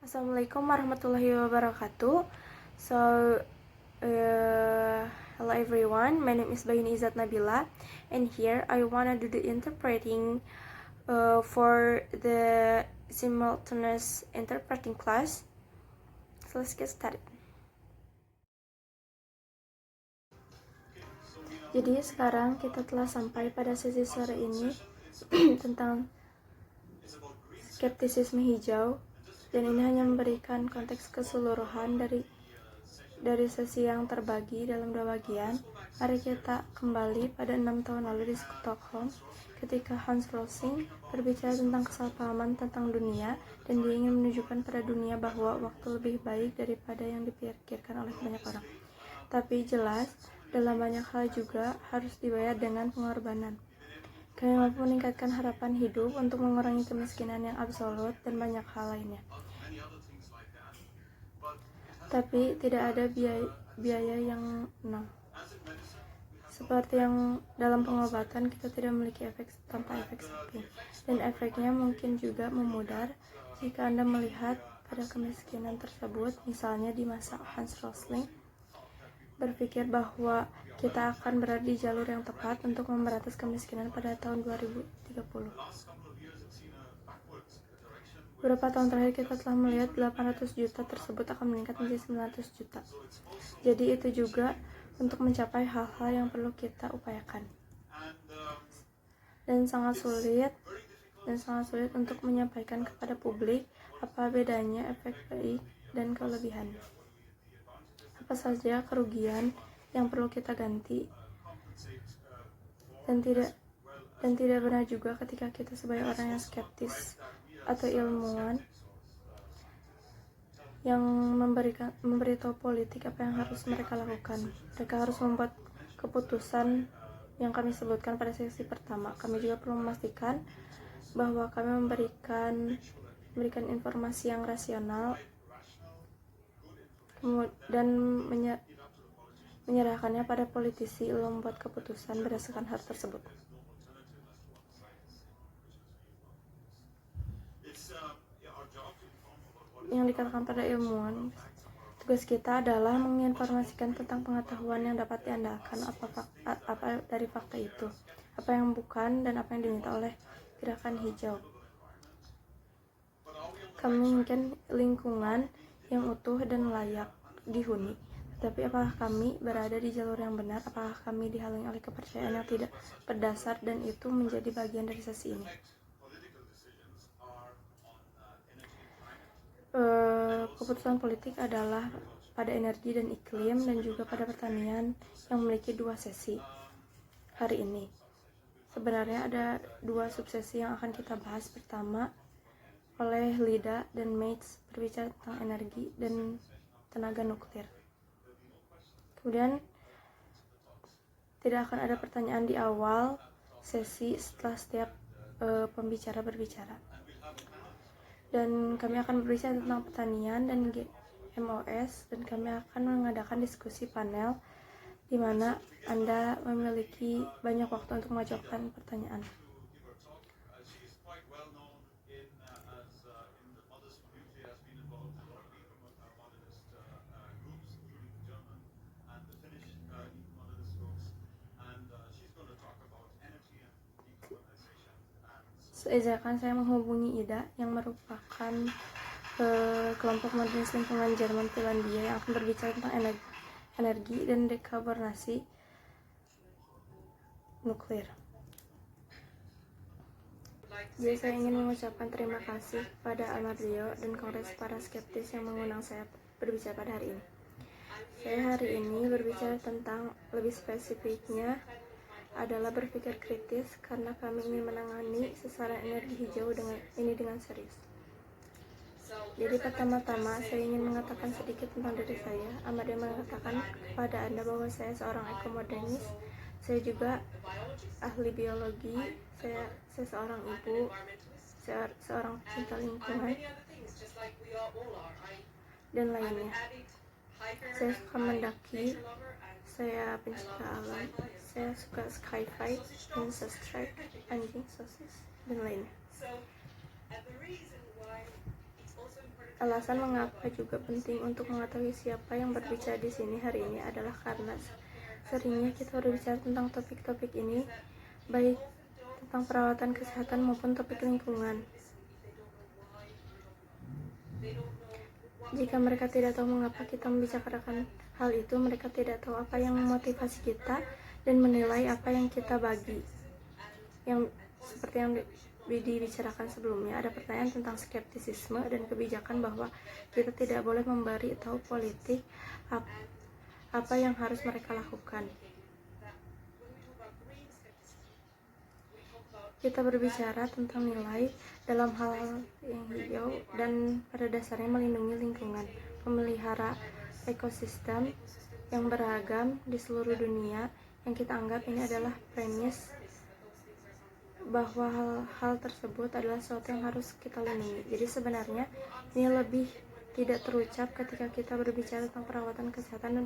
Assalamualaikum warahmatullahi wabarakatuh. So, hello everyone. My name is Bayuni Izzat Nabila, and here I wanna do the interpreting for the simultaneous interpreting class. So let's get started. Jadi sekarang kita telah sampai pada sesi sore ini tentang skeptisisme hijau, dan ini hanya memberikan konteks keseluruhan dari sesi yang terbagi dalam dua bagian. Mari kita kembali pada 6 tahun lalu di Stockholm ketika Hans Rosling berbicara tentang kesalahpahaman tentang dunia, dan dia ingin menunjukkan pada dunia bahwa waktu lebih baik daripada yang dipikirkan oleh banyak orang. Tapi jelas, dalam banyak hal juga harus dibayar dengan pengorbanan. Kami mampu meningkatkan harapan hidup untuk mengurangi kemiskinan yang absolut dan banyak hal lainnya. Tapi tidak ada biaya yang nol. Seperti yang dalam pengobatan, kita tidak memiliki efek tanpa efek samping, dan efeknya mungkin juga memudar jika Anda melihat pada kemiskinan tersebut. Misalnya di masa Hans Rosling berpikir bahwa kita akan berada di jalur yang tepat untuk memberantas kemiskinan pada tahun 2030. Beberapa tahun terakhir kita telah melihat 800 juta tersebut akan meningkat menjadi 900 juta. Jadi itu juga untuk mencapai hal-hal yang perlu kita upayakan. Dan sangat sulit untuk menyampaikan kepada publik apa bedanya efek baik dan kelebihannya. Apa saja kerugian yang perlu kita ganti, dan tidak benar juga ketika kita sebagai orang yang skeptis atau ilmuwan yang memberitahu politik apa yang harus mereka lakukan. Mereka harus membuat keputusan yang kami sebutkan pada sesi pertama. Kami juga perlu memastikan bahwa kami memberikan informasi yang rasional dan menyerahkannya pada politisi untuk membuat keputusan berdasarkan hal tersebut. Yang dikatakan pada ilmuwan, tugas kita adalah menginformasikan tentang pengetahuan yang dapat diandalkan, apa dari fakta itu, apa yang bukan, dan apa yang diminta oleh gerakan hijau. Kami menginginkan lingkungan yang utuh dan layak dihuni. Tetapi apakah kami berada di jalur yang benar? Apakah kami dihalangi oleh kepercayaan yang tidak berdasar? Dan itu menjadi bagian dari sesi ini. Keputusan politik adalah pada energi dan iklim, dan juga pada pertanian, yang memiliki dua sesi hari ini. Sebenarnya ada dua subsesi yang akan kita bahas. Pertama, oleh Lida dan Mates berbicara tentang energi dan tenaga nuklir. Kemudian tidak akan ada pertanyaan di awal sesi setelah setiap pembicara berbicara. Dan kami akan berbicara tentang pertanian dan GMOS, dan kami akan mengadakan diskusi panel di mana Anda memiliki banyak waktu untuk mengajukan pertanyaan. Seakan saya menghubungi Ida yang merupakan kelompok modernis lingkungan Jerman Finlandia yang akan berbicara tentang energi dan dekarbonasi nuklir. Jadi saya ingin mengucapkan terima kasih kepada Amardio dan Kongres para skeptis yang mengundang saya berbicara pada hari ini. Saya hari ini berbicara tentang, lebih spesifiknya adalah berpikir kritis, karena kami ingin menangani sasaran energi hijau dengan serius. Jadi pertama-tama saya ingin mengatakan sedikit tentang diri saya. Amardio mengatakan kepada Anda bahwa saya seorang ekomodernis. Saya juga ahli biologi. Saya seorang ibu, seorang pecinta lingkungan, dan lainnya. Saya suka mendaki, saya pencinta alam, saya suka sci-fi dan Star Trek, anjing, sosis, dan lainnya. Alasan mengapa juga penting untuk mengetahui siapa yang berbicara di sini hari ini adalah karena seringnya kita berbicara tentang topik-topik ini, baik tentang perawatan kesehatan maupun topik lingkungan. Jika mereka tidak tahu mengapa kita membicarakan hal itu, mereka tidak tahu apa yang memotivasi kita dan menilai apa yang kita bagi. Yang seperti yang dibicarakan sebelumnya, ada pertanyaan tentang skeptisisme dan kebijakan bahwa kita tidak boleh memberi tahu politik apa yang harus mereka lakukan. Kita berbicara tentang nilai dalam hal yang hijau dan pada dasarnya melindungi lingkungan, memelihara ekosistem yang beragam di seluruh dunia. Yang kita anggap ini adalah premis bahwa hal-hal tersebut adalah sesuatu yang harus kita lindungi. Jadi sebenarnya ini lebih tidak terucap ketika kita berbicara tentang perawatan kesehatan dan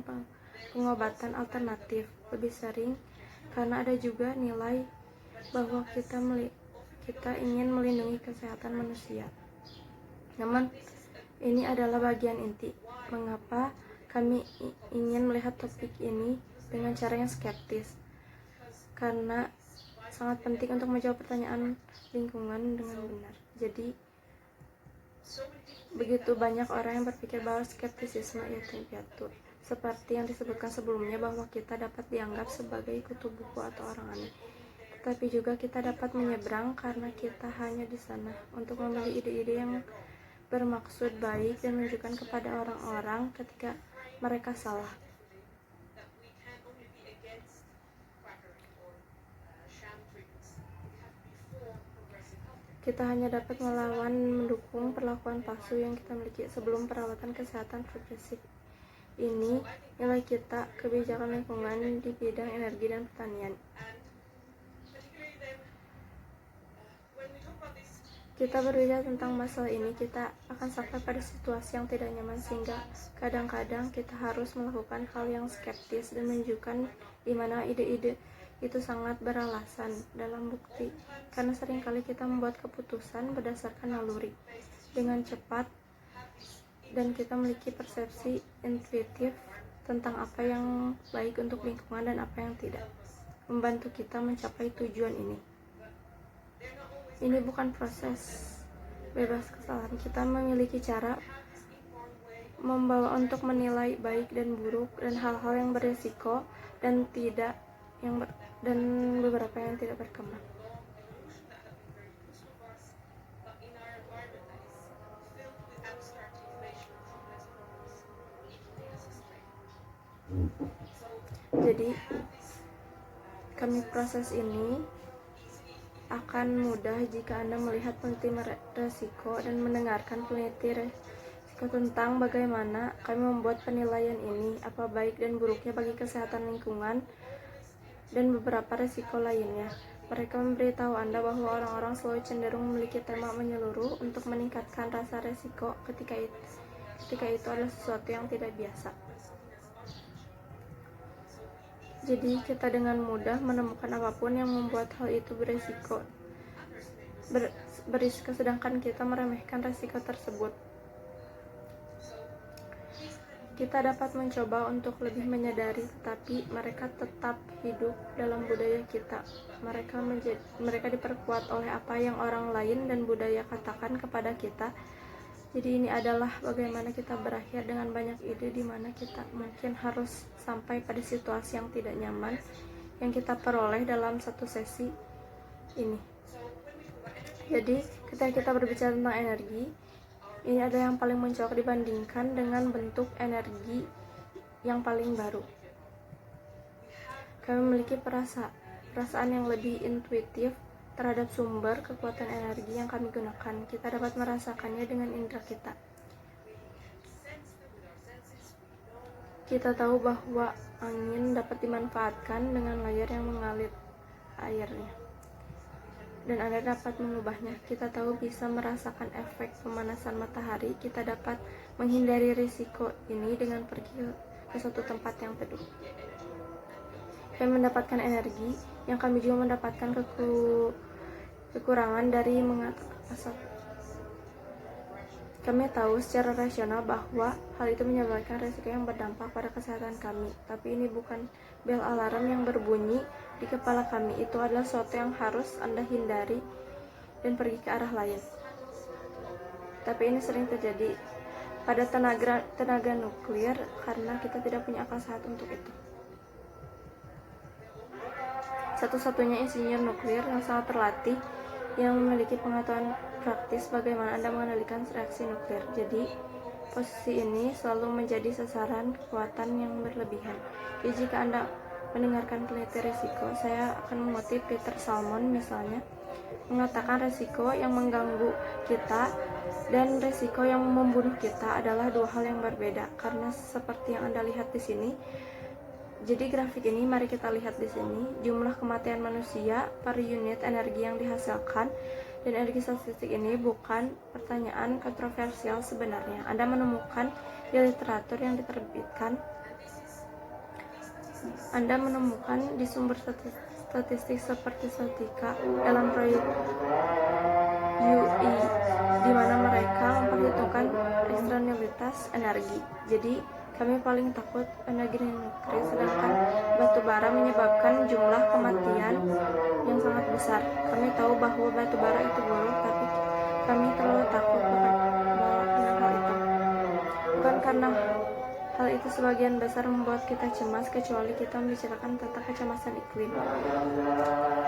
pengobatan alternatif. Lebih sering karena ada juga nilai bahwa kita ingin melindungi kesehatan manusia. Namun ini adalah bagian inti mengapa kami ingin melihat topik ini dengan cara yang skeptis, karena sangat penting untuk menjawab pertanyaan lingkungan dengan benar. Jadi begitu banyak orang yang berpikir bahwa skeptisisme yaitu piatu, seperti yang disebutkan sebelumnya bahwa kita dapat dianggap sebagai kutu buku atau orang aneh. Tapi juga kita dapat menyeberang karena kita hanya di sana untuk membeli ide-ide yang bermaksud baik dan menunjukkan kepada orang-orang ketika mereka salah. Kita hanya dapat melawan mendukung perlakuan palsu yang kita miliki sebelum perawatan kesehatan progresif ini. Nilai kita kebijakan lingkungan di bidang energi dan pertanian. Kita berbicara tentang masalah ini, kita akan sampai pada situasi yang tidak nyaman sehingga kadang-kadang kita harus melakukan hal yang skeptis dan menunjukkan di mana ide-ide itu sangat beralasan dalam bukti, karena seringkali kita membuat keputusan berdasarkan naluri dengan cepat dan kita memiliki persepsi intuitif tentang apa yang baik untuk lingkungan dan apa yang tidak, membantu kita mencapai tujuan ini. Ini bukan proses bebas kesalahan. Kita memiliki cara membawa untuk menilai baik dan buruk dan hal-hal yang beresiko dan dan beberapa yang tidak berkembang. Jadi kami proses ini akan mudah jika Anda melihat peneliti resiko dan mendengarkan peneliti resiko tentang bagaimana kami membuat penilaian ini, apa baik dan buruknya bagi kesehatan lingkungan dan beberapa resiko lainnya. Mereka memberitahu Anda bahwa orang-orang selalu cenderung memiliki tema menyeluruh untuk meningkatkan rasa resiko ketika itu adalah sesuatu yang tidak biasa. Jadi kita dengan mudah menemukan apapun yang membuat hal itu berisiko, sedangkan kita meremehkan resiko tersebut. Kita dapat mencoba untuk lebih menyadari, tetapi mereka tetap hidup dalam budaya kita. Mereka diperkuat oleh apa yang orang lain dan budaya katakan kepada kita. Jadi ini adalah bagaimana kita berakhir dengan banyak ide di mana kita mungkin harus sampai pada situasi yang tidak nyaman yang kita peroleh dalam satu sesi ini. Jadi ketika kita berbicara tentang energi, ini ada yang paling mencolok dibandingkan dengan bentuk energi yang paling baru. Kami memiliki perasaan yang lebih intuitif terhadap sumber kekuatan energi yang kami gunakan. Kita dapat merasakannya dengan indera kita. Kita tahu bahwa angin dapat dimanfaatkan dengan layar yang mengalir airnya, dan Anda dapat mengubahnya. Kita tahu bisa merasakan efek pemanasan matahari. Kita dapat menghindari risiko ini dengan pergi ke suatu tempat yang teduh. Kami mendapatkan energi yang kami juga mendapatkan kekurangan dari asap. Kami tahu secara rasional bahwa hal itu menyebabkan resiko yang berdampak pada kesehatan kami, tapi ini bukan bel alarm yang berbunyi di kepala kami. Itu adalah sesuatu yang harus Anda hindari dan pergi ke arah lain. Tapi ini sering terjadi pada tenaga nuklir karena kita tidak punya akal sehat untuk itu. Satu-satunya insinyur nuklir yang sangat terlatih yang memiliki pengetahuan praktis bagaimana Anda mengendalikan reaksi nuklir. Jadi, posisi ini selalu menjadi sasaran kekuatan yang berlebihan. Jadi, jika Anda mendengarkan peneliti risiko, saya akan mengutip Peter Salmon misalnya, mengatakan resiko yang mengganggu kita dan resiko yang membunuh kita adalah dua hal yang berbeda. Karena seperti yang Anda lihat di sini, jadi grafik ini mari kita lihat di sini, jumlah kematian manusia per unit energi yang dihasilkan, dan energi statistik ini bukan pertanyaan kontroversial sebenarnya. Anda menemukan di literatur yang diterbitkan, Anda menemukan di sumber statistik seperti Statistika dalam proyek UI, di mana mereka memperhitungkan eksternalitas energi. Jadi kami paling takut energi nuklir, sedangkan batu bara menyebabkan jumlah kematian yang sangat besar. Kami tahu bahwa batu bara itu buruk, tapi kami terlalu takut dengan hal itu. Bukan karena hal itu sebagian besar membuat kita cemas, kecuali kita membicarakan tentang kecemasan iklim.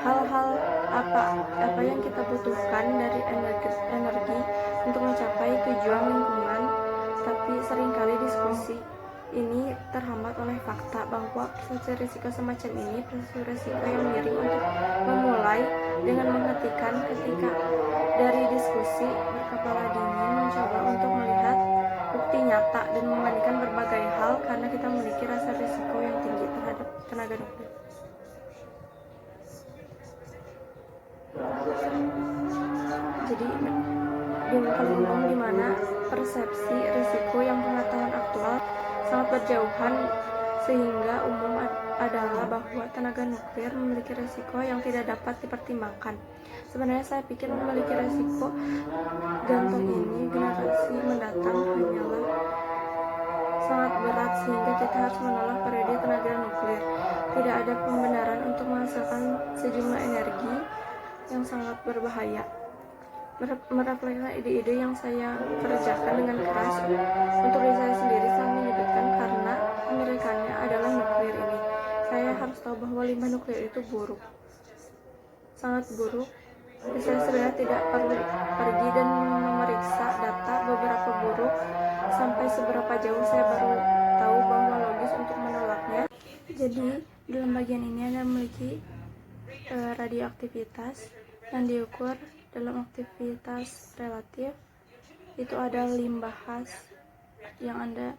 Hal-hal apa yang kita butuhkan dari energi untuk mencapai tujuan lingkungan, tapi seringkali diskusi ini terhambat oleh fakta bahwa persepsi risiko semacam ini persepsi risiko yang miring untuk memulai dengan menghentikan ketika dari diskusi berkepala dingin mencoba untuk melihat bukti nyata dan membandingkan berbagai hal karena kita memiliki rasa risiko yang tinggi terhadap tenaga nuklir. Jadi belum di mana persepsi risiko yang pengetahuan aktual sangat berjauhan, sehingga umum adalah bahwa tenaga nuklir memiliki risiko yang tidak dapat dipertimbangkan. Sebenarnya saya pikir memiliki risiko gantung ini generasi mendatang hanyalah sangat berat sehingga kita harus menolak periode tenaga nuklir. Tidak ada pembenaran untuk menghasilkan sejumlah energi yang sangat berbahaya. Merefleksikan ide-ide yang saya kerjakan dengan keras untuk diri saya sendiri, saya menyebutkan karena Amerikanya adalah nuklir ini. Saya harus tahu bahwa limbah nuklir itu buruk, sangat buruk. Saya sebenarnya tidak perlu pergi dan memeriksa data beberapa buruk sampai seberapa jauh saya baru tahu bahwa logis untuk menolaknya. Jadi dalam bagian ini Anda memiliki radioaktivitas yang diukur dalam aktivitas relatif. Itu ada limbah khas yang Anda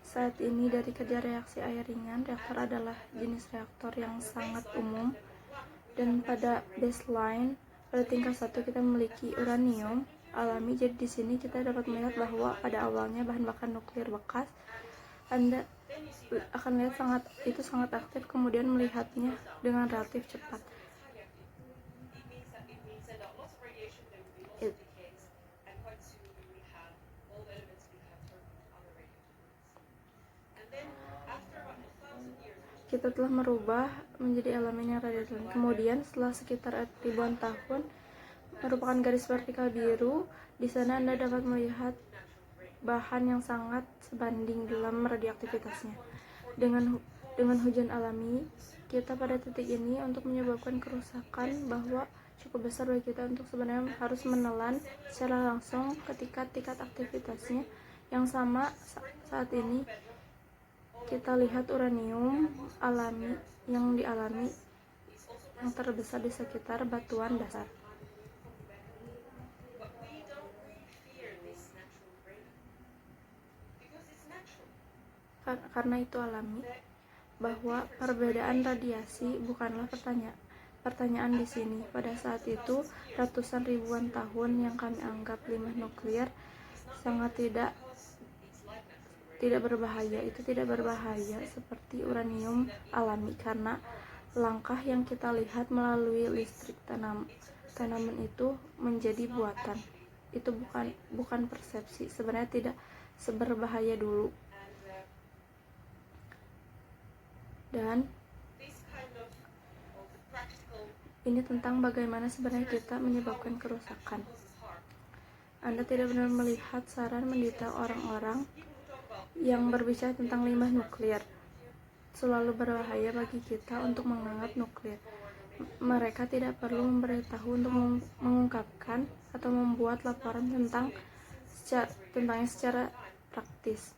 saat ini dari kerja reaksi air ringan. Reaktor adalah jenis reaktor yang sangat umum, dan pada baseline pada tingkat 1 kita memiliki uranium alami. Jadi di sini kita dapat melihat bahwa pada awalnya bahan bakar nuklir bekas. Anda akan lihat itu sangat aktif, kemudian melihatnya dengan relatif cepat. Kita telah merubah menjadi elemen yang radioaktif. Kemudian setelah sekitar ribuan tahun merupakan garis vertikal biru. Di sana Anda dapat melihat bahan yang sangat sebanding dalam radioaktivitasnya. Dengan hujan alami, kita pada titik ini untuk menyebabkan kerusakan bahwa cukup besar bagi kita untuk sebenarnya harus menelan secara langsung ketika tingkat aktivitasnya yang sama saat ini. Kita lihat uranium alami yang dialami yang terbesar di sekitar batuan dasar. Karena itu alami, bahwa perbedaan radiasi bukanlah pertanyaan di sini. Pada saat itu, ratusan ribuan tahun yang kami anggap limbah nuklir sangat tidak berbahaya. Itu tidak berbahaya seperti uranium alami karena langkah yang kita lihat melalui listrik tanaman itu menjadi buatan. itu bukan persepsi, sebenarnya tidak seberbahaya dulu. Dan ini tentang bagaimana sebenarnya kita menyebabkan kerusakan. Anda tidak benar melihat saran mendetail orang-orang yang berbicara tentang limbah nuklir. Selalu berbahaya bagi kita untuk menganggap nuklir. Mereka tidak perlu memberitahu untuk mengungkapkan atau membuat laporan tentangnya secara praktis.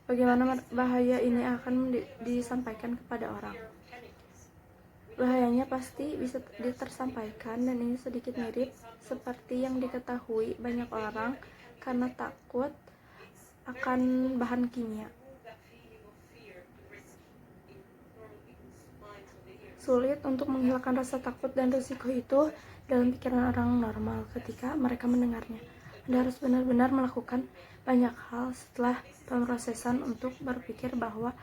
Bagaimana bahaya ini akan disampaikan kepada orang? Bahayanya pasti bisa tersampaikan, dan ini sedikit mirip seperti yang diketahui banyak orang karena takut akan bahan kimia. Sulit untuk menghilangkan rasa takut dan risiko itu dalam pikiran orang normal ketika mereka mendengarnya. Anda harus benar-benar melakukan banyak hal setelah pemrosesan untuk berpikir bahwa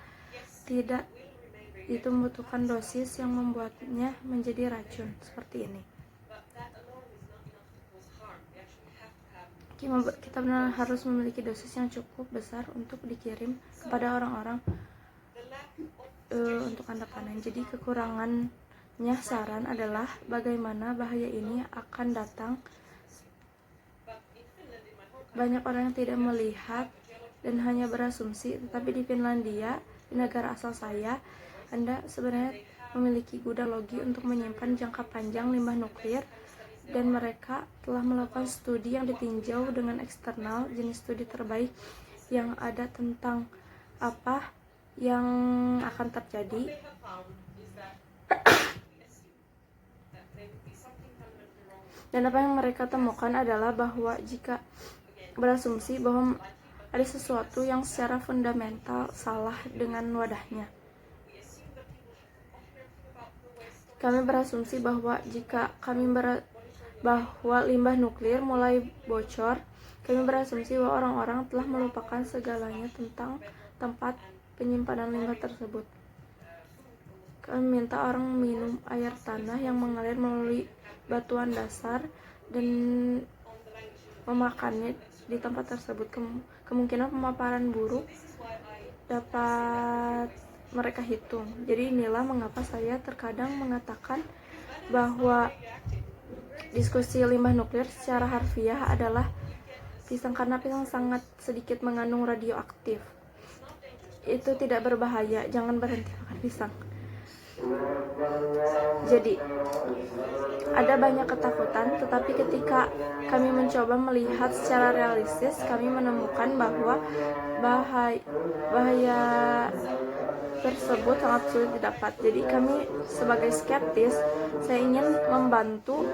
tidak itu membutuhkan dosis yang membuatnya menjadi racun seperti ini. Kita benar harus memiliki dosis yang cukup besar untuk dikirim kepada orang-orang untuk Anda panen. Jadi kekurangannya saran adalah bagaimana bahaya ini akan datang. Banyak orang yang tidak melihat dan hanya berasumsi, tetapi di Finlandia, di negara asal saya, Anda sebenarnya memiliki gudang logi untuk menyimpan jangka panjang limbah nuklir, dan mereka telah melakukan studi yang ditinjau dengan eksternal, jenis studi terbaik yang ada tentang apa yang akan terjadi. Dan apa yang mereka temukan adalah bahwa jika berasumsi bahwa ada sesuatu yang secara fundamental salah dengan wadahnya. Kami berasumsi bahwa jika bahwa limbah nuklir mulai bocor, kami berasumsi bahwa orang-orang telah melupakan segalanya tentang tempat penyimpanan limbah tersebut. Kami minta orang minum air tanah yang mengalir melalui batuan dasar dan memakannya di tempat tersebut. Kemungkinan pemaparan buruk dapat mereka hitung. Jadi inilah mengapa saya terkadang mengatakan bahwa diskusi limbah nuklir secara harfiah adalah pisang, karena pisang sangat sedikit mengandung radioaktif. Itu tidak berbahaya, jangan berhenti makan pisang. Jadi ada banyak ketakutan, tetapi ketika kami mencoba melihat secara realistis, kami menemukan bahwa bahaya tersebut sangat sulit didapat. Jadi kami sebagai skeptis, saya ingin membantu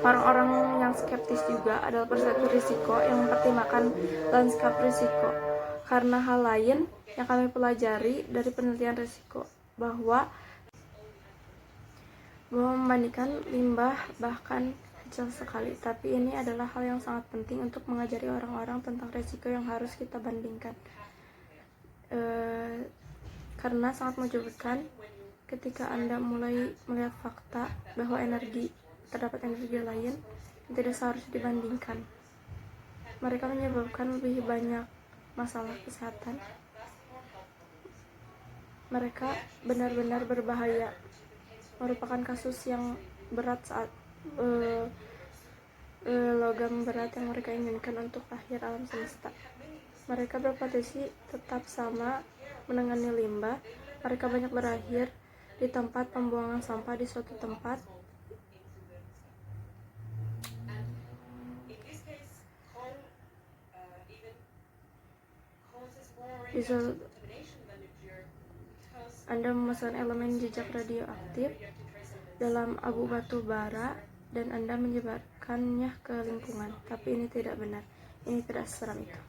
orang-orang yang skeptis juga adalah persepsi risiko yang mempertimbangkan lanskap risiko. Karena hal lain yang kami pelajari dari penelitian risiko bahwa membandingkan limbah bahkan kecil sekali, tapi ini adalah hal yang sangat penting untuk mengajari orang-orang tentang risiko yang harus kita bandingkan. Karena sangat mengejutkan ketika Anda mulai melihat fakta bahwa terdapat energi lain yang tidak seharusnya dibandingkan. Mereka menyebabkan lebih banyak masalah kesehatan. Mereka benar-benar berbahaya, merupakan kasus yang berat saat logam berat yang mereka inginkan untuk akhir alam semesta. Mereka berpotensi tetap sama menangani limbah. Mereka banyak berakhir di tempat pembuangan sampah di suatu tempat. Anda memasukkan elemen jejak radioaktif dalam abu batu bara dan Anda menyebarkannya ke lingkungan. Tapi ini tidak benar. Ini tidak seram itu.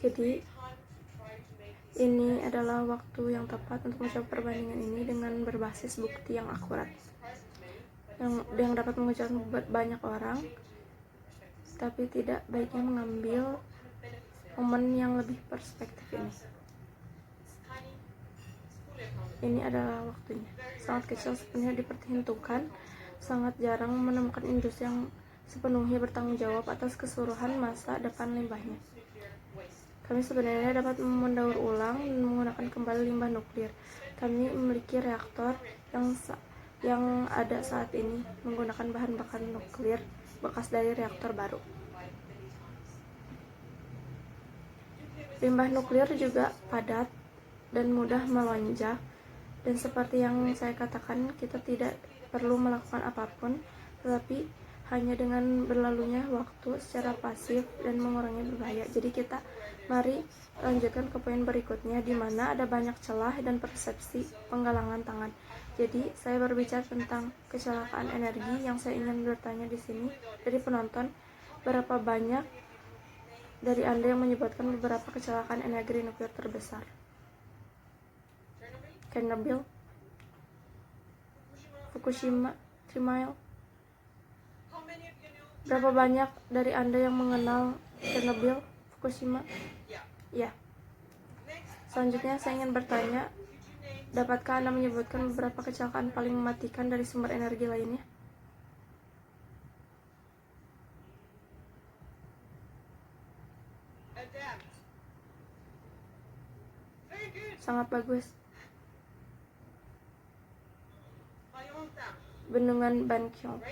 Jadi ini adalah waktu yang tepat untuk mencoba perbandingan ini dengan berbasis bukti yang akurat, yang dapat mengejutkan banyak orang, tapi tidak baiknya mengambil momen yang lebih perspektif ini. ini adalah waktunya. Sangat kecil sepenuhnya diperhitungkan, sangat jarang menemukan industri yang sepenuhnya bertanggung jawab atas keseluruhan masa depan limbahnya. Kami sebenarnya dapat mendaur ulang dan menggunakan kembali limbah nuklir. Kami memiliki reaktor yang ada saat ini menggunakan bahan bakar nuklir bekas dari reaktor baru. Limbah nuklir juga padat dan mudah melonjak, dan seperti yang saya katakan, kita tidak perlu melakukan apapun, tetapi hanya dengan berlalunya waktu secara pasif dan mengurangi berbahaya. Jadi mari lanjutkan ke poin berikutnya, di mana ada banyak celah dan persepsi penggalangan tangan. Jadi saya berbicara tentang kecelakaan energi. Yang saya ingin bertanya di sini dari penonton, berapa banyak dari Anda yang menyebutkan beberapa kecelakaan energi nuklir terbesar? Chernobyl, Fukushima, 3 Mile. Berapa banyak dari Anda yang mengenal Chernobyl, Fukushima? Ya. Selanjutnya saya ingin bertanya, dapatkah Anda menyebutkan beberapa kecelakaan paling mematikan dari sumber energi lainnya? Sangat bagus. Bendungan Banqiao.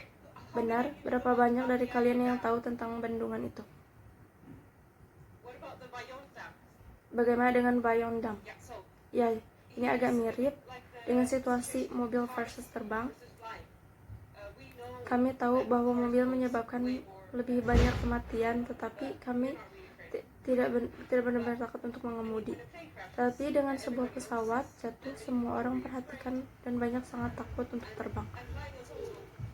Benar, berapa banyak dari kalian yang tahu tentang bendungan itu? Bagaimana dengan Bayong Dam? Ya, ini agak mirip dengan situasi mobil versus terbang. Kami tahu bahwa mobil menyebabkan lebih banyak kematian, tetapi kami tidak benar-benar takut untuk mengemudi. Tapi dengan sebuah pesawat jatuh, semua orang perhatikan dan banyak sangat takut untuk terbang.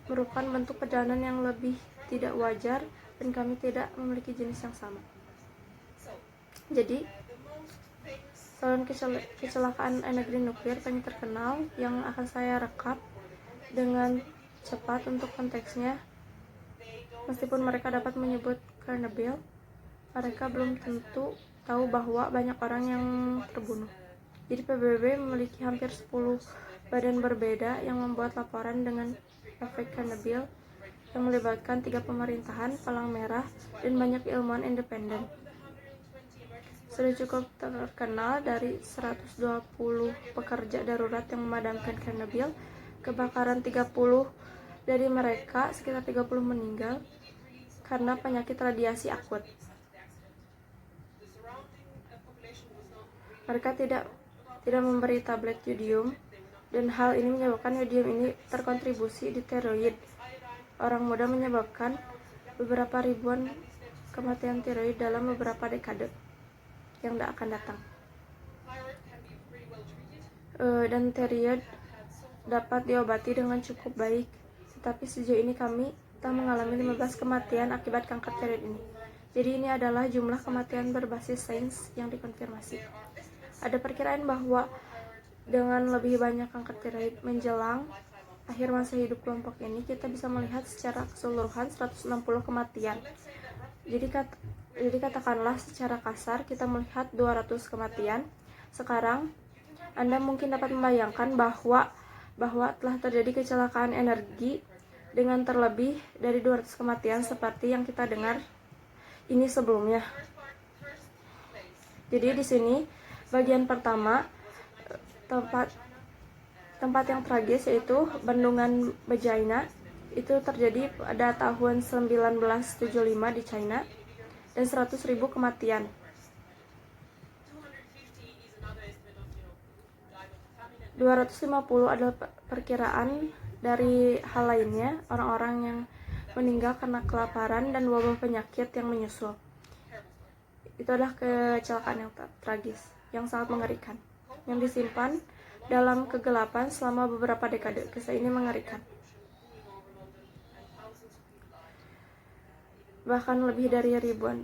Merupakan bentuk perjalanan yang lebih tidak wajar, dan kami tidak memiliki jenis yang sama. Jadi, saluran kecelakaan energi nuklir paling terkenal yang akan saya rekap dengan cepat untuk konteksnya. Meskipun mereka dapat menyebut Chernobyl, mereka belum tentu tahu bahwa banyak orang yang terbunuh. Jadi PBB memiliki hampir 10 badan berbeda yang membuat laporan dengan efek Chernobyl yang melibatkan 3 pemerintahan, Palang Merah, dan banyak ilmuwan independen. Sudah cukup terkenal dari 120 pekerja darurat yang memadamkan Chernobyl, kebakaran 30 dari mereka, sekitar 30 meninggal karena penyakit radiasi akut. Mereka tidak memberi tablet yodium, dan hal ini menyebabkan yodium ini terkontribusi di tiroid orang muda, menyebabkan beberapa ribuan kematian tiroid dalam beberapa dekade yang tidak akan datang. Dan tiroid dapat diobati dengan cukup baik, tetapi sejauh ini kami telah mengalami 15 kematian akibat kanker tiroid ini. Jadi ini adalah jumlah kematian berbasis sains yang dikonfirmasi. Ada perkiraan bahwa dengan lebih banyak kanker tiroid menjelang akhir masa hidup kelompok ini, kita bisa melihat secara keseluruhan 160 kematian. Jadi katakanlah secara kasar kita melihat 200 kematian. Sekarang Anda mungkin dapat membayangkan bahwa telah terjadi kecelakaan energi dengan terlebih dari 200 kematian seperti yang kita dengar ini sebelumnya. Jadi di sini bagian pertama, tempat yang tragis, yaitu bendungan Bejaina. Itu terjadi pada tahun 1975 di China, dan 100.000 kematian. $250 adalah perkiraan dari hal lainnya, orang-orang yang meninggal karena kelaparan dan wabah penyakit yang menyusul. Itu adalah kecelakaan yang tragis, yang sangat mengerikan, yang disimpan dalam kegelapan selama beberapa dekade. Kisah ini mengerikan. Bahkan lebih dari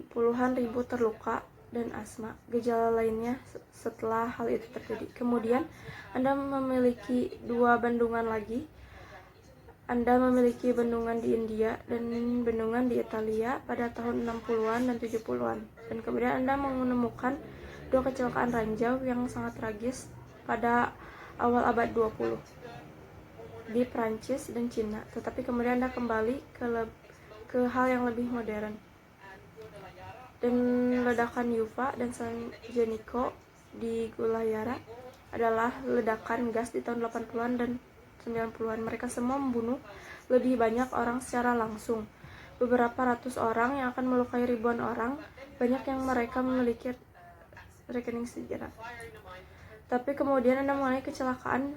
puluhan ribu terluka dan asma. Gejala lainnya setelah hal itu terjadi. Kemudian Anda memiliki 2 bendungan lagi. Anda memiliki bendungan di India dan bendungan di Italia pada tahun 60-an dan 70-an. Dan kemudian Anda menemukan 2 kecelakaan ranjau yang sangat tragis pada awal abad 20 di Prancis dan Cina, tetapi kemudian Anda kembali ke hal yang lebih modern. Dan ledakan Yuva dan San Genico di Gulayara adalah ledakan gas di tahun 80-an dan 90-an. Mereka semua membunuh lebih banyak orang secara langsung, beberapa ratus orang yang akan melukai ribuan orang, banyak yang mereka memiliki rekening sejarah. Tapi kemudian Anda mengenai kecelakaan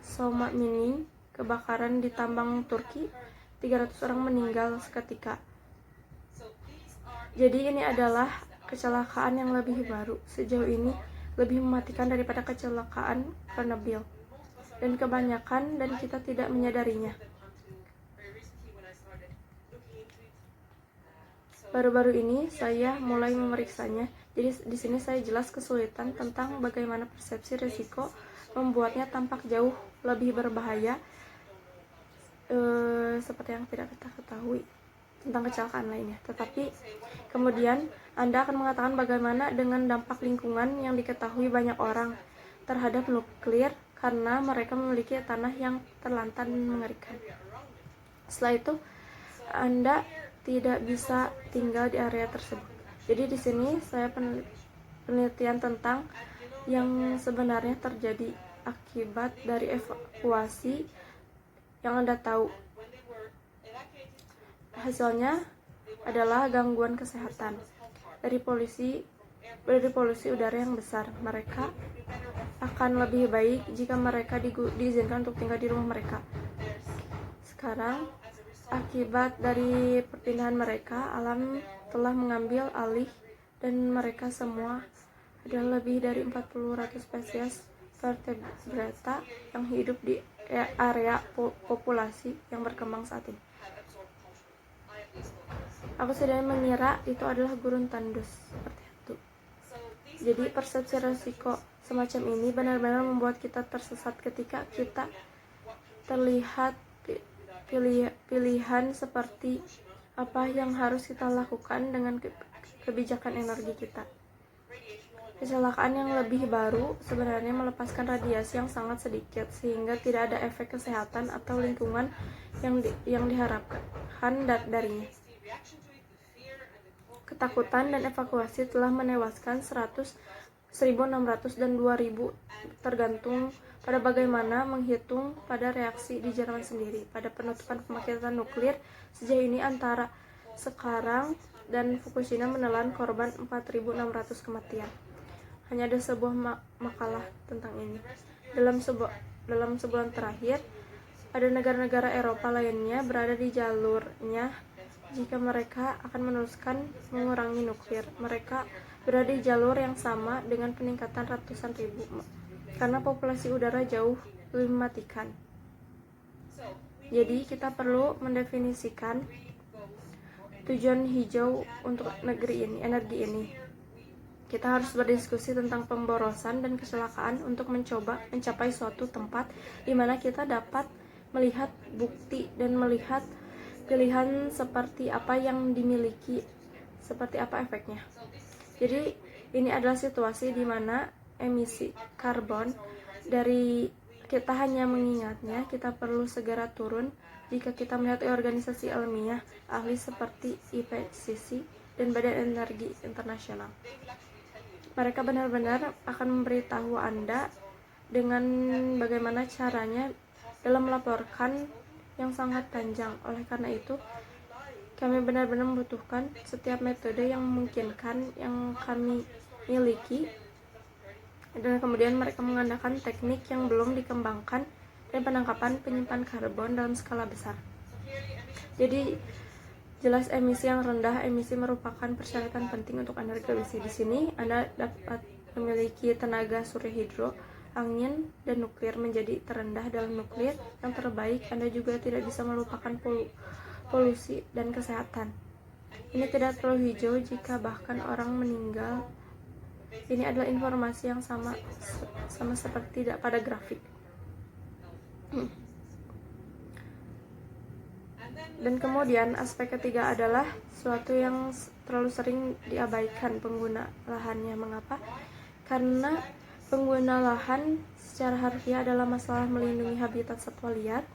Soma Mining, kebakaran di tambang Turki, 300 orang meninggal seketika. Jadi ini adalah kecelakaan yang lebih baru, sejauh ini lebih mematikan daripada kecelakaan Chernobyl, dan kebanyakan dan kita tidak menyadarinya. Baru-baru ini saya mulai memeriksanya, jadi di sini saya jelas kesulitan tentang bagaimana persepsi risiko membuatnya tampak jauh lebih berbahaya, seperti yang tidak kita ketahui tentang kecelakaan lainnya. Tetapi kemudian Anda akan mengatakan bagaimana dengan dampak lingkungan yang diketahui banyak orang terhadap nuklir karena mereka memiliki tanah yang terlantar dan mengerikan. Setelah itu Anda tidak bisa tinggal di area tersebut. Jadi di sini saya penelitian tentang yang sebenarnya terjadi akibat dari evakuasi yang Anda tahu. Hasilnya adalah gangguan kesehatan dari polusi udara yang besar. Mereka akan lebih baik jika mereka diizinkan untuk tinggal di rumah mereka. Sekarang, akibat dari perpindahan mereka, alam telah mengambil alih dan mereka semua adalah lebih dari 40 spesies vertebrata yang hidup di area populasi yang berkembang saat ini. Aku sudah mengira itu adalah gurun tandus seperti itu. Jadi persepsi risiko semacam ini benar-benar membuat kita tersesat ketika kita terlihat pilihan seperti apa yang harus kita lakukan dengan kebijakan energi kita. Kecelakaan yang lebih baru sebenarnya melepaskan radiasi yang sangat sedikit sehingga tidak ada efek kesehatan atau lingkungan yang diharapkan darinya. Ketakutan dan evakuasi telah menewaskan 100, 1.600 dan 2.000 tergantung pada bagaimana menghitung pada reaksi di Jerman sendiri. Pada penutupan pembangkitan nuklir sejauh ini antara sekarang dan Fukushima menelan korban 4.600 kematian. Hanya ada sebuah makalah tentang ini. Dalam sebulan terakhir, ada negara-negara Eropa lainnya berada di jalurnya jika mereka akan meneruskan mengurangi nuklir. Mereka berada di jalur yang sama dengan peningkatan ratusan ribu karena populasi udara jauh lebih mematikan. Jadi kita perlu mendefinisikan tujuan hijau untuk energi ini. Kita harus berdiskusi tentang pemborosan dan kecelakaan untuk mencoba mencapai suatu tempat di mana kita dapat melihat bukti dan melihat pilihan seperti apa yang dimiliki, seperti apa efeknya. Jadi ini adalah situasi di mana emisi karbon dari kita hanya mengingatnya, kita perlu segera turun jika kita melihat organisasi ilmiah ahli seperti IPCC dan Badan Energi Internasional. Mereka benar-benar akan memberitahu Anda dengan bagaimana caranya dalam melaporkan yang sangat panjang. Oleh karena itu, kami benar-benar membutuhkan setiap metode yang memungkinkan yang kami miliki, dan kemudian mereka mengandalkan teknik yang belum dikembangkan dan penangkapan penyimpan karbon dalam skala besar. Jadi jelas emisi yang rendah. Emisi merupakan persyaratan penting untuk energi bersih. Di sini Anda dapat memiliki tenaga surya hidro, angin, dan nuklir menjadi terendah dalam nuklir yang terbaik. Anda juga tidak bisa melupakan polusi dan kesehatan. Ini tidak terlalu hijau jika bahkan orang meninggal. Ini adalah informasi yang sama seperti pada grafik. Dan kemudian aspek ketiga adalah suatu yang terlalu sering diabaikan pengguna lahannya. Mengapa? Karena Pengguna lahan secara harfiah adalah masalah melindungi habitat satwa liar,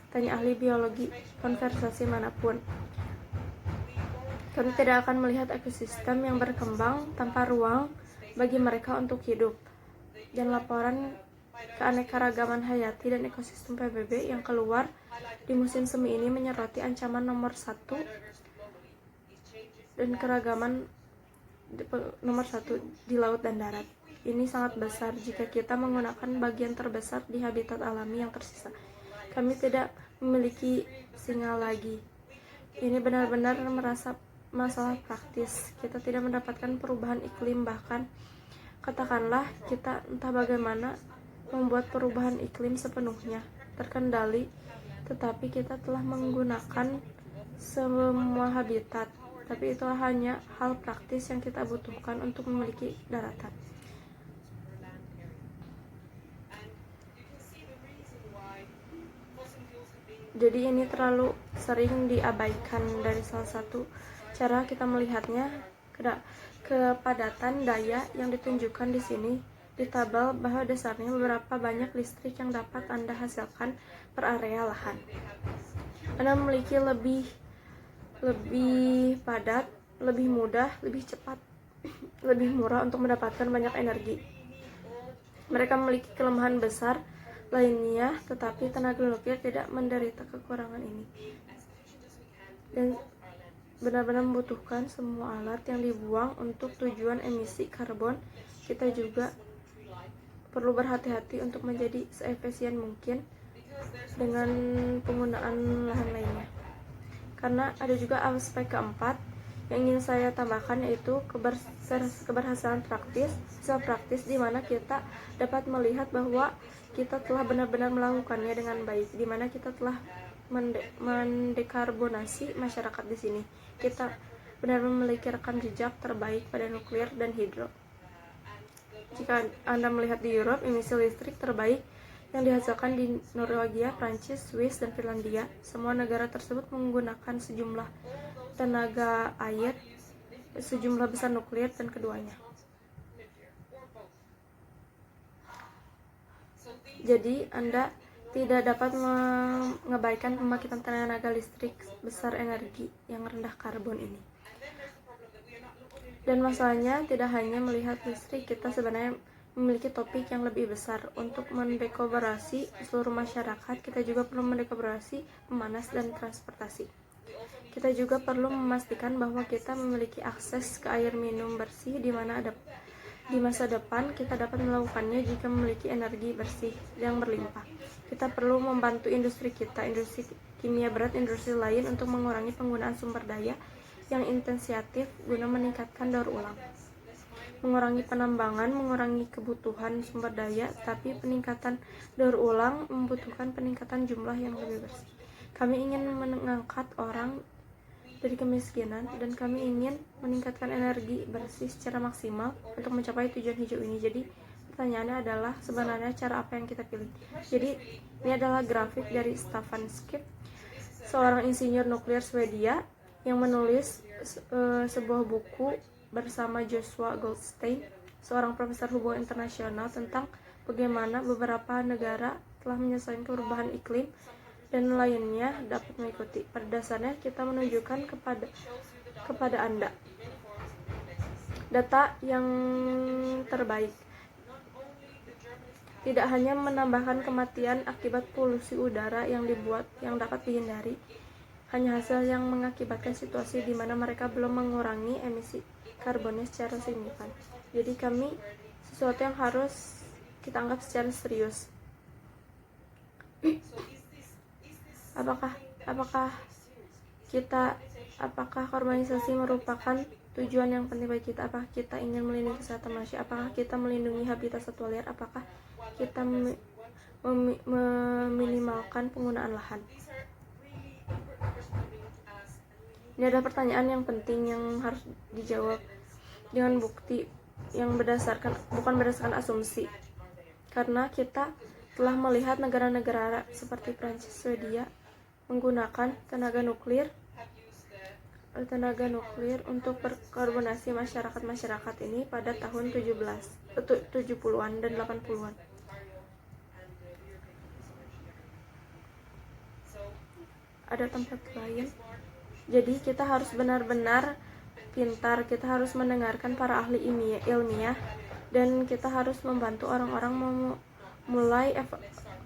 tanya ahli biologi konservasi manapun. Kami tidak akan melihat ekosistem yang berkembang tanpa ruang bagi mereka untuk hidup. Dan laporan keanekaragaman hayati dan ekosistem PBB yang keluar di musim semi ini menyoroti ancaman nomor 1 dan keragaman nomor 1 di laut dan darat. Ini sangat besar jika kita menggunakan bagian terbesar di habitat alami yang tersisa. Kami tidak memiliki singa lagi. Ini benar-benar merasa masalah praktis. Kita tidak mendapatkan perubahan iklim, bahkan katakanlah kita entah bagaimana membuat perubahan iklim sepenuhnya terkendali, tetapi kita telah menggunakan semua habitat. Tapi itu hanya hal praktis yang kita butuhkan untuk memiliki daratan. Jadi ini terlalu sering diabaikan. Dari salah satu cara kita melihatnya, kepadatan daya yang ditunjukkan di sini di tabel bahwa dasarnya beberapa banyak listrik yang dapat Anda hasilkan per area lahan. Anda memiliki lebih padat, lebih mudah, lebih cepat, lebih murah untuk mendapatkan banyak energi. Mereka memiliki kelemahan besar lainnya, tetapi tenaga nuklir tidak menderita kekurangan ini dan benar-benar membutuhkan semua alat yang dibuang untuk tujuan emisi karbon. Kita juga perlu berhati-hati untuk menjadi seefisien mungkin dengan penggunaan lahan lainnya, karena ada juga aspek keempat yang ingin saya tambahkan, yaitu keberhasilan praktis, di mana kita dapat melihat bahwa kita telah benar-benar melakukannya dengan baik, di mana kita telah mendekarbonasi masyarakat di sini. Kita benar-benar memiliki rekam jejak terbaik pada nuklir dan hidro. Jika Anda melihat di Europe, emisi listrik terbaik yang dihasilkan di Norwegia, Prancis, Swiss, dan Finlandia. Semua negara tersebut menggunakan sejumlah tenaga air, sejumlah besar nuklir, dan keduanya. Jadi Anda tidak dapat mengabaikan pembangkitan tenaga listrik besar energi yang rendah karbon ini. Dan masalahnya tidak hanya melihat listrik, kita sebenarnya memiliki topik yang lebih besar. Untuk mendekarbonisasi seluruh masyarakat, kita juga perlu mendekarbonisasi pemanas dan transportasi. Kita juga perlu memastikan bahwa kita memiliki akses ke air minum bersih, di mana di masa depan kita dapat melakukannya jika memiliki energi bersih yang berlimpah. Kita perlu membantu industri kita, industri kimia berat, industri lain untuk mengurangi penggunaan sumber daya yang intensif guna meningkatkan daur ulang. Mengurangi penambangan, mengurangi kebutuhan sumber daya, tapi peningkatan daur ulang membutuhkan peningkatan jumlah yang lebih bersih. Kami ingin mengangkat orang dari kemiskinan, dan kami ingin meningkatkan energi bersih secara maksimal untuk mencapai tujuan hijau ini. Jadi pertanyaannya adalah sebenarnya cara apa yang kita pilih. Jadi ini adalah grafik dari Staffan Skip, seorang insinyur nuklir Swedia yang menulis sebuah buku bersama Joshua Goldstein, seorang profesor hubungan internasional, tentang bagaimana beberapa negara telah menyelesaikan perubahan iklim dan lainnya dapat mengikuti. Pada dasarnya kita menunjukkan kepada Anda data yang terbaik. Tidak hanya menambahkan kematian akibat polusi udara yang dapat dihindari, hanya hasil yang mengakibatkan situasi di mana mereka belum mengurangi emisi karbonnya secara signifikan. Jadi sesuatu yang harus kita anggap secara serius. Apakah karbonisasi merupakan tujuan yang penting bagi kita? Apakah kita ingin melindungi kesehatan manusia? Apakah kita melindungi habitat satwa liar? Apakah kita meminimalkan penggunaan lahan? Ini adalah pertanyaan yang penting yang harus dijawab dengan bukti yang bukan berdasarkan asumsi. Karena kita telah melihat negara-negara seperti Prancis, Swedia menggunakan tenaga nuklir tenaga nuklir untuk berkarbonasi masyarakat ini pada tahun 70-an dan 80-an. Ada tempat lain. Jadi kita harus benar-benar pintar, kita harus mendengarkan para ahli ilmiah, dan kita harus membantu orang-orang mulai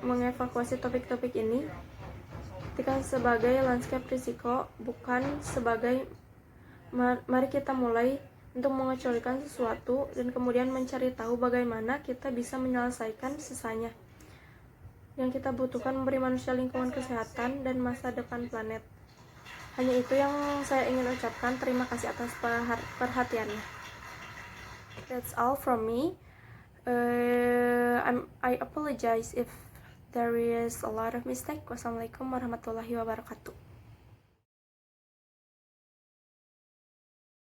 mengevakuasi topik-topik ini ketika sebagai landscape risiko, bukan sebagai mari kita mulai untuk mengecualikan sesuatu dan kemudian mencari tahu bagaimana kita bisa menyelesaikan sisanya. Yang kita butuhkan memberi manusia lingkungan kesehatan dan masa depan planet. Hanya itu yang saya ingin ucapkan. Terima kasih atas perhatiannya. That's all from me. I apologize if there is a lot of mistake. Wassalamualaikum warahmatullahi wabarakatuh.